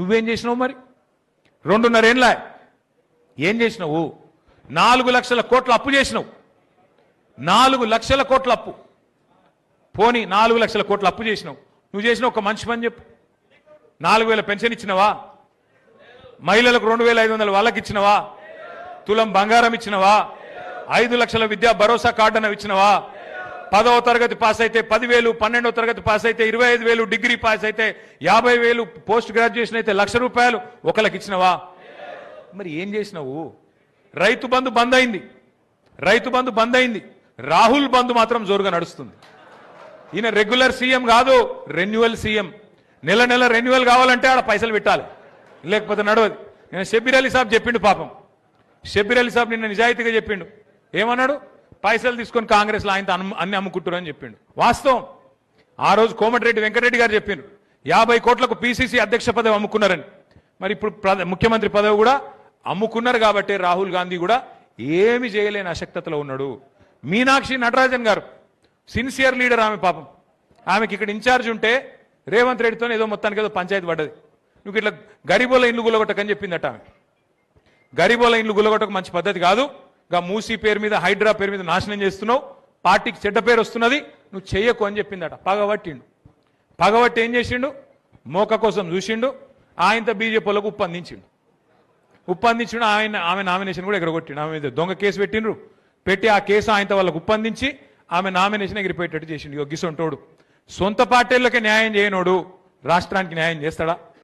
నువ్వేం చేసినావు మరి 2.5 ఏళ్ళ ఏం చేసినావు 4 లక్షల కోట్ల అప్పు చేసినావు 4 లక్షల కోట్ల అప్పు పోనీ 4 లక్షల కోట్ల అప్పు చేసినావు నువ్వు చేసిన ఒక మంచి పని చెప్పు 4,000 పెన్షన్ ఇచ్చినవా మహిళలకు 2,500 వాళ్ళకి ఇచ్చినవా తులం బంగారం ఇచ్చినవా 5 లక్షల విద్యా భరోసా కార్డు అన్న ఇచ్చినవా 10వ తరగతి పాస్ అయితే 10,000 12వ తరగతి పాస్ అయితే 25,000 డిగ్రీ పాస్ అయితే 50,000 పోస్ట్ గ్రాడ్యుయేషన్ అయితే ₹1,00,000 ఒకళ్ళకి ఇచ్చినవా మరి ఏం చేసినావు రైతు బంధు బంద్ అయింది రాహుల్ బంధు మాత్రం జోరుగా నడుస్తుంది ఈయన రెగ్యులర్ సీఎం కాదు రెన్యువల్ సీఎం నెల రెన్యువల్ కావాలంటే ఆడ పైసలు పెట్టాలి లేకపోతే నడవదు నేను షబ్బీర్ అలీ సాబ్ చెప్పిండు పాపం షబ్బీర్ అలీ సాబ్ నిన్న నిజాయితీగా చెప్పిండు ఏమన్నాడు పైసలు తీసుకొని కాంగ్రెస్ లో ఆయన అన్ని అమ్ముకుంటారు అని చెప్పిండు వాస్తవం ఆ రోజు కోమటిరెడ్డి వెంకటరెడ్డి గారు చెప్పిండు 50 కోట్లకు పీసీసీ అధ్యక్ష పదవి అమ్ముకున్నారని మరి ఇప్పుడు ముఖ్యమంత్రి పదవి కూడా అమ్ముకున్నారు కాబట్టి రాహుల్ గాంధీ కూడా ఏమి చేయలేని అశక్తతలో ఉన్నాడు మీనాక్షి నటరాజన్ గారు సిన్సియర్ లీడర్ ఆమె పాపం ఆమెకి ఇక్కడ ఇన్ఛార్జ్ ఉంటే రేవంత్ రెడ్డితో ఏదో మొత్తానికి ఏదో పంచాయతీ పడ్డది నువ్వు ఇట్లా గరీబోల ఇండ్లు గులగొట్టకని చెప్పిందట ఆమె గరీబోల ఇండ్లు గులగొట్టక మంచి పద్ధతి కాదు గా మూసీ పేరు మీద హైడ్రా పేరు మీద నాశనం చేస్తున్నావు పార్టీకి చెడ్డ పేరు వస్తున్నది నువ్వు చెయ్యకు అని చెప్పిందట పగబట్టి ఏం చేసిండు మోక కోసం చూసిండు ఆయనతో బీజేపీలకు ఉప్పందించిండు ఆమె నామినేషన్ కూడా ఎగరగొట్టిండు ఆమె మీద దొంగ కేసు పెట్టి ఆ కేసు ఆయనతో వాళ్ళకు ఉప్పందించి ఆమె నామినేషన్ ఎగిరిపోయేటట్టు చేసిండు గిసొంటోడు సొంత పార్టీలకే న్యాయం చేయనోడు రాష్ట్రానికి న్యాయం చేస్తాడా